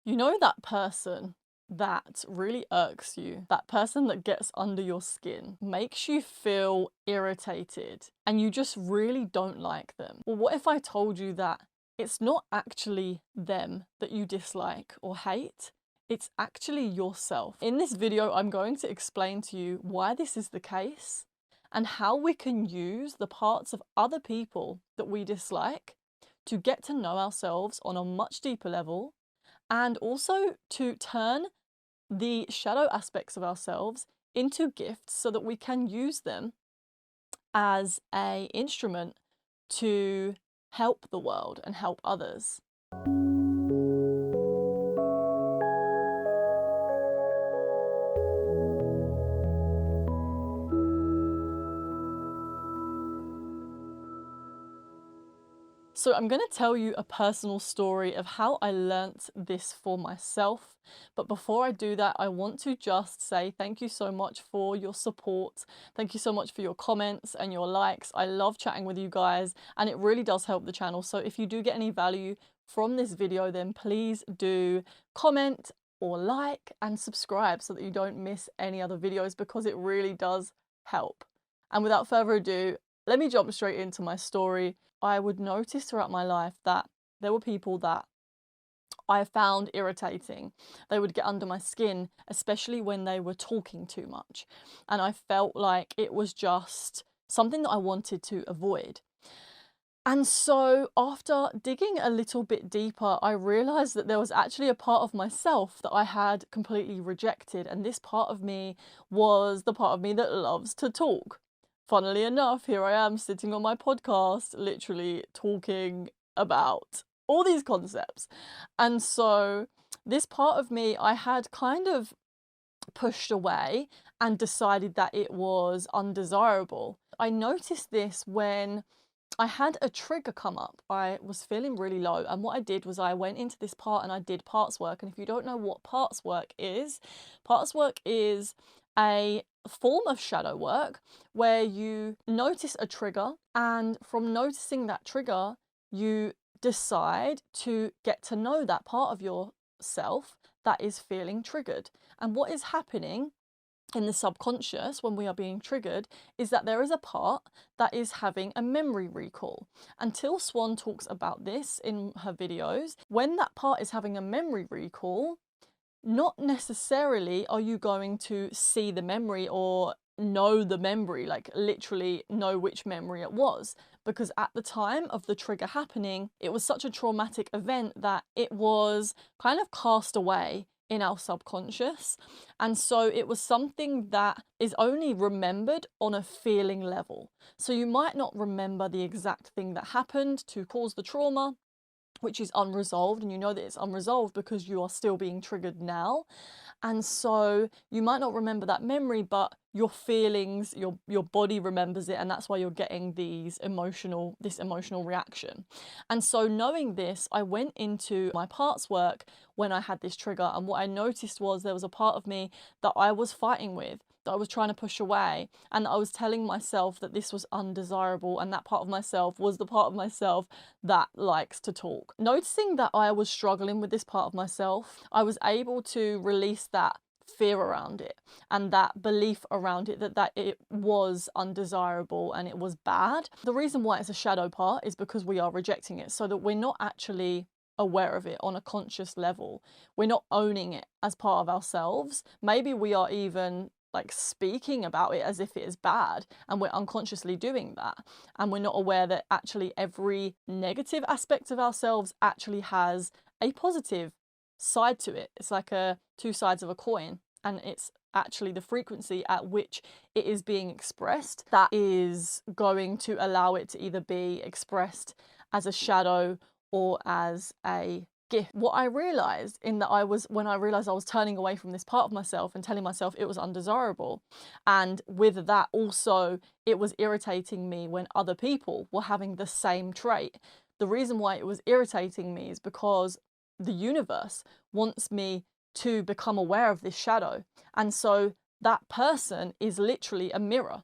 You know that person that really irks you, that person that gets under your skin, makes you feel irritated, and you just really don't like them? Well, what if I told you that it's not actually them that you dislike or hate? It's actually yourself. In this video, I'm going to explain to you why this is the case and how we can use the parts of other people that we dislike to get to know ourselves on a much deeper level, and also to turn the shadow aspects of ourselves into gifts so that we can use them as an instrument to help the world and help others. So I'm going to tell you a personal story of how I learnt this for myself. But before I do that, I want to just say thank you so much for your support. Thank you so much for your comments and your likes. I love chatting with you guys, and it really does help the channel. So if you do get any value from this video, then please do comment or like and subscribe so that you don't miss any other videos, because it really does help. And without further ado, let me jump straight into my story. I would notice throughout my life that there were people that I found irritating. They would get under my skin, especially when they were talking too much. And I felt like it was just something that I wanted to avoid. And so after digging a little bit deeper, I realized that there was actually a part of myself that I had completely rejected. And this part of me was the part of me that loves to talk. Funnily enough, here I am sitting on my podcast, literally talking about all these concepts. And so this part of me I had kind of pushed away and decided that it was undesirable. I noticed this when I had a trigger come up. I was feeling really low, and what I did was I went into this part and I did parts work. And if you don't know what parts work is a form of shadow work where you notice a trigger, and from noticing that trigger, you decide to get to know that part of yourself that is feeling triggered. And what is happening in the subconscious when we are being triggered is that there is a part that is having a memory recall. And Till Swan talks about this in her videos. When that part is having a memory recall, not necessarily are you going to see the memory or know the memory, like literally know which memory it was, because at the time of the trigger happening, it was such a traumatic event that it was kind of cast away in our subconscious. And so it was something that is only remembered on a feeling level. So you might not remember the exact thing that happened to cause the trauma, which is unresolved, and you know that it's unresolved because you are still being triggered now. And so you might not remember that memory, but your feelings, your body remembers it, and that's why you're getting this emotional reaction. And so knowing this, I went into my parts work when I had this trigger, and what I noticed was there was a part of me that I was fighting with, that I was trying to push away, and I was telling myself that this was undesirable, and that part of myself was the part of myself that likes to talk. Noticing that I was struggling with this part of myself, I was able to release that fear around it and that belief around it that it was undesirable and it was bad. The reason why it's a shadow part is because we are rejecting it, so that we're not actually aware of it on a conscious level. We're not owning it as part of ourselves. Maybe we are even like speaking about it as if it is bad, and we're unconsciously doing that, and we're not aware that actually every negative aspect of ourselves actually has a positive side to it. It's like two sides of a coin, and it's actually the frequency at which it is being expressed that is going to allow it to either be expressed as a shadow or as a gift. What I realized when I realized I was turning away from this part of myself and telling myself it was undesirable, and with that also it was irritating me when other people were having the same trait. The reason why it was irritating me is because the universe wants me to become aware of this shadow, and so that person is literally a mirror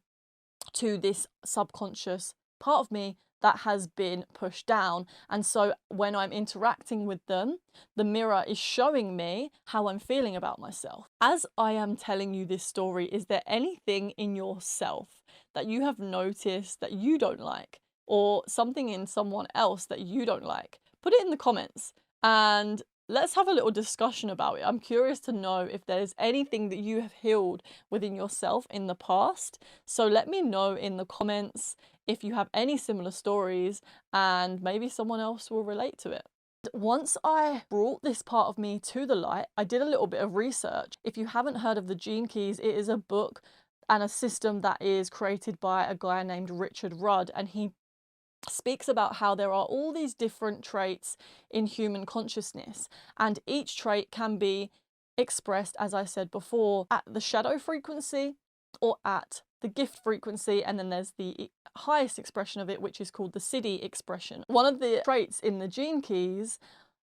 to this subconscious part of me that has been pushed down. And so when I'm interacting with them, the mirror is showing me how I'm feeling about myself. As I am telling you this story, is there anything in yourself that you have noticed that you don't like, or something in someone else that you don't like? Put it in the comments and let's have a little discussion about it. I'm curious to know if there's anything that you have healed within yourself in the past. So let me know in the comments if you have any similar stories, and maybe someone else will relate to it. Once I brought this part of me to the light, I did a little bit of research. If you haven't heard of the Gene Keys, it is a book and a system that is created by a guy named Richard Rudd, and he speaks about how there are all these different traits in human consciousness, and each trait can be expressed, as I said before, at the shadow frequency or at the gift frequency, and then there's the highest expression of it, which is called the Siddhi expression. One of the traits in the Gene Keys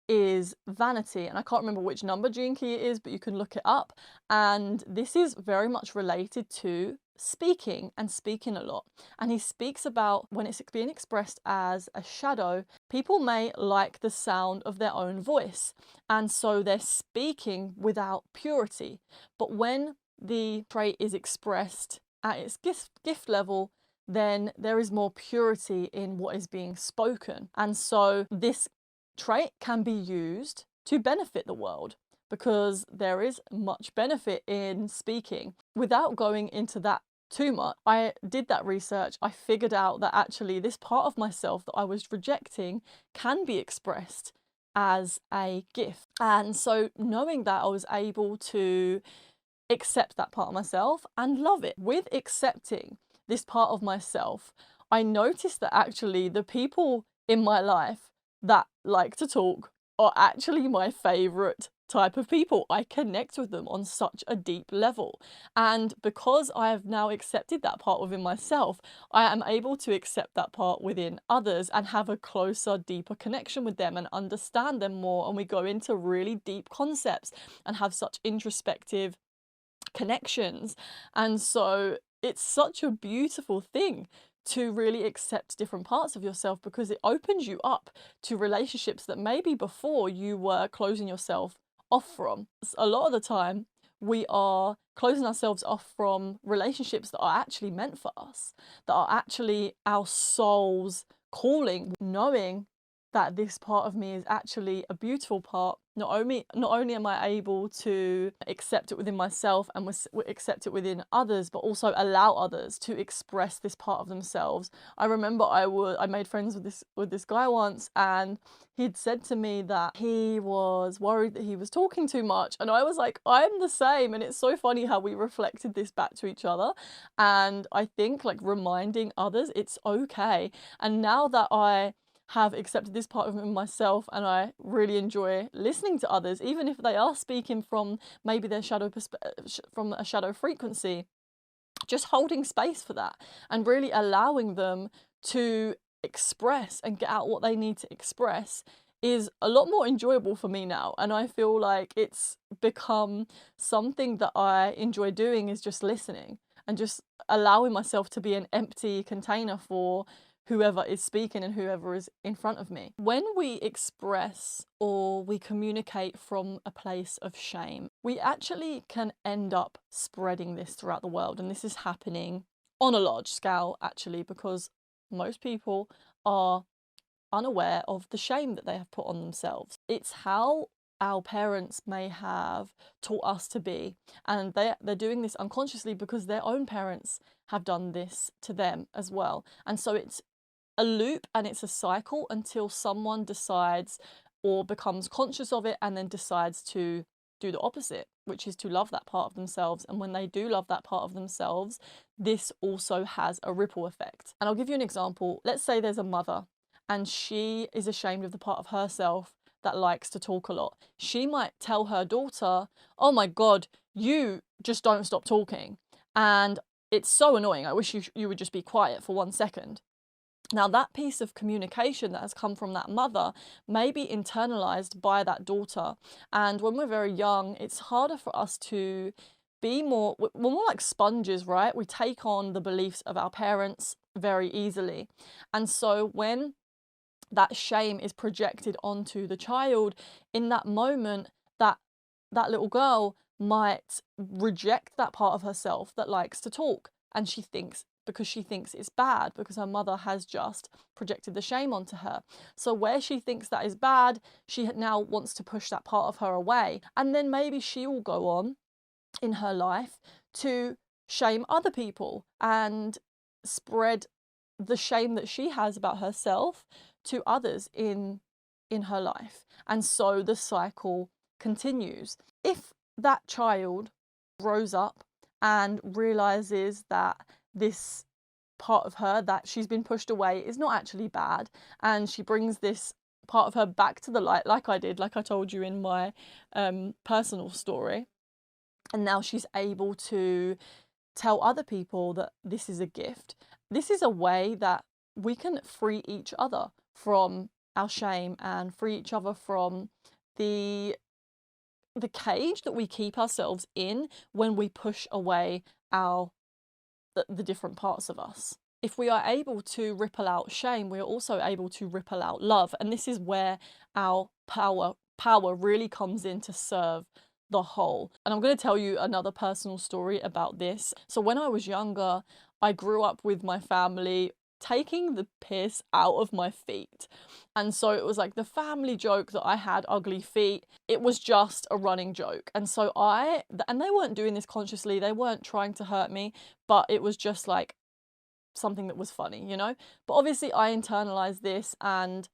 is vanity, and I can't remember which number gene key it is, but you can look it up. And this is very much related to speaking and speaking a lot. And he speaks about when it's being expressed as a shadow, people may like the sound of their own voice, and so they're speaking without purity. But when the trait is expressed at its gift level, then there is more purity in what is being spoken. And so this trait can be used to benefit the world, because there is much benefit in speaking. Without going into that too much, I did that research. I figured out that actually this part of myself that I was rejecting can be expressed as a gift. And so knowing that, I was able to accept that part of myself and love it. With accepting this part of myself, I noticed that actually the people in my life that like to talk are actually my favorite type of people. I connect with them on such a deep level. And because I have now accepted that part within myself, I am able to accept that part within others and have a closer, deeper connection with them and understand them more. And we go into really deep concepts and have such introspective connections. And so it's such a beautiful thing to really accept different parts of yourself, because it opens you up to relationships that maybe before you were closing yourself off from. A lot of the time we are closing ourselves off from relationships that are actually meant for us, that are actually our soul's calling, knowing that this part of me is actually a beautiful part. Not only am I able to accept it within myself and accept it within others, but also allow others to express this part of themselves. I remember I made friends with this guy once, and he'd said to me that he was worried that he was talking too much, and I was like, I'm the same. And it's so funny how we reflected this back to each other. And I think like reminding others it's okay. And now that I have accepted this part of myself, and I really enjoy listening to others, even if they are speaking from maybe their from a shadow frequency, just holding space for that and really allowing them to express and get out what they need to express is a lot more enjoyable for me now. And I feel like it's become something that I enjoy doing, is just listening and just allowing myself to be an empty container for whoever is speaking and whoever is in front of me. When we express or we communicate from a place of shame, we actually can end up spreading this throughout the world. And this is happening on a large scale, actually, because most people are unaware of the shame that they have put on themselves. It's how our parents may have taught us to be, and they're doing this unconsciously because their own parents have done this to them as well. And so it's a loop and it's a cycle until someone decides or becomes conscious of it and then decides to do the opposite, which is to love that part of themselves. And when they do love that part of themselves, this also has a ripple effect. And I'll give you an example. Let's say there's a mother and she is ashamed of the part of herself that likes to talk a lot. She might tell her daughter, oh my God, you just don't stop talking. And it's so annoying. I wish you would just be quiet for 1 second. Now, that piece of communication that has come from that mother may be internalized by that daughter. And when we're very young, it's harder for us to be we're more like sponges, right? We take on the beliefs of our parents very easily. And so when that shame is projected onto the child, in that moment, that little girl might reject that part of herself that likes to talk, and she thinks, because she thinks it's bad, because her mother has just projected the shame onto her. So where she thinks that is bad, she now wants to push that part of her away, and then maybe she will go on in her life to shame other people and spread the shame that she has about herself to others in her life. And so the cycle continues. If that child grows up and realizes that this part of her that she's been pushed away is not actually bad, and she brings this part of her back to the light, like I did, like I told you in my personal story, and now she's able to tell other people that this is a gift. This is a way that we can free each other from our shame and free each other from the cage that we keep ourselves in when we push away the different parts of us. If we are able to ripple out shame, we are also able to ripple out love. And this is where our power really comes in to serve the whole. And I'm going to tell you another personal story about this. So when I was younger, I grew up with my family taking the piss out of my feet. And so it was like the family joke that I had ugly feet. It was just a running joke. And so and they weren't doing this consciously, they weren't trying to hurt me, but it was just like something that was funny, you know? But obviously I internalized this, and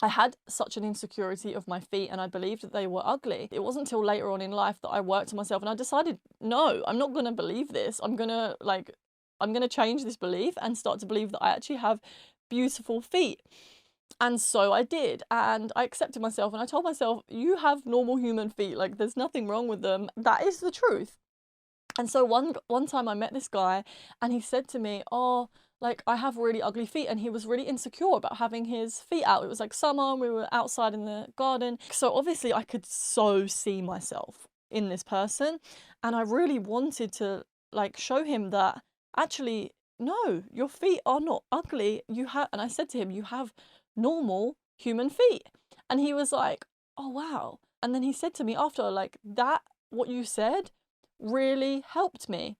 I had such an insecurity of my feet, and I believed that they were ugly. It wasn't until later on in life that I worked on myself and I decided, no, I'm not going to believe this. I'm going to change this belief and start to believe that I actually have beautiful feet. And so I did, and I accepted myself, and I told myself, you have normal human feet, like there's nothing wrong with them. That is the truth. And so one time I met this guy, and he said to me, oh, like, I have really ugly feet, and he was really insecure about having his feet out. It was like summer, and we were outside in the garden. So obviously I could so see myself in this person, and I really wanted to like show him that actually, no, your feet are not ugly. And I said to him, you have normal human feet. And he was like, oh wow. And then he said to me after, like, that, what you said really helped me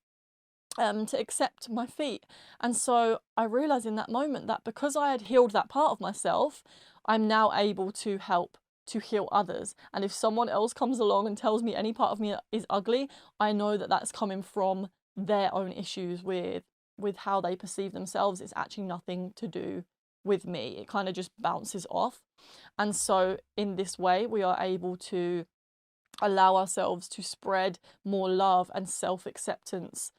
to accept my feet. And so I realized in that moment that because I had healed that part of myself, I'm now able to help to heal others. And if someone else comes along and tells me any part of me is ugly, I know that that's coming from their own issues with how they perceive themselves. It's actually nothing to do with me. It kind of just bounces off. And so in this way, we are able to allow ourselves to spread more love and self-acceptance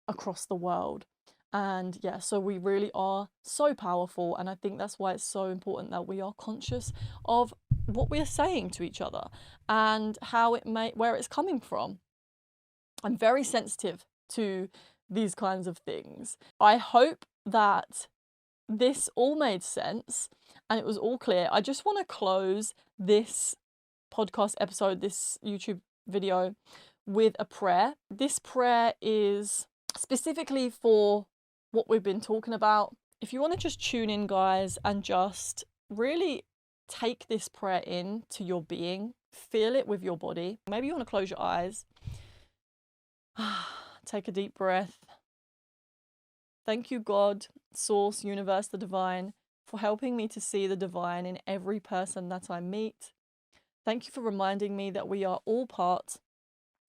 across the world. And yeah, so we really are so powerful, and I think that's why it's so important that we are conscious of what we are saying to each other and how where it's coming from. I'm very sensitive to these kinds of things. I hope that this all made sense and it was all clear. I just want to close this podcast episode, this YouTube video, with a prayer. This prayer is specifically for what we've been talking about. If you want to just tune in, guys, and just really take this prayer in to your being, feel it with your body. Maybe you want to close your eyes. Take a deep breath. Thank you, God, Source, Universe, the Divine, for helping me to see the divine in every person that I meet. Thank you for reminding me that we are all part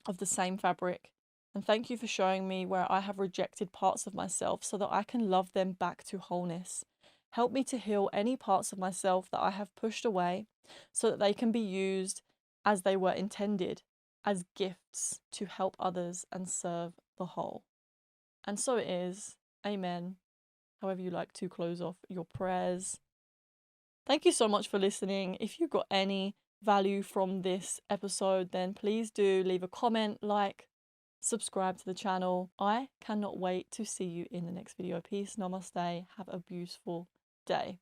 of the same fabric. And thank you for showing me where I have rejected parts of myself so that I can love them back to wholeness. Help me to heal any parts of myself that I have pushed away so that they can be used as they were intended, as gifts to help others and serve the whole. And so it is. Amen. However you like to close off your prayers. Thank you so much for listening. If you got any value from this episode, then please do leave a comment, like, subscribe to the channel. I cannot wait to see you in the next video. Peace, namaste, have a beautiful day.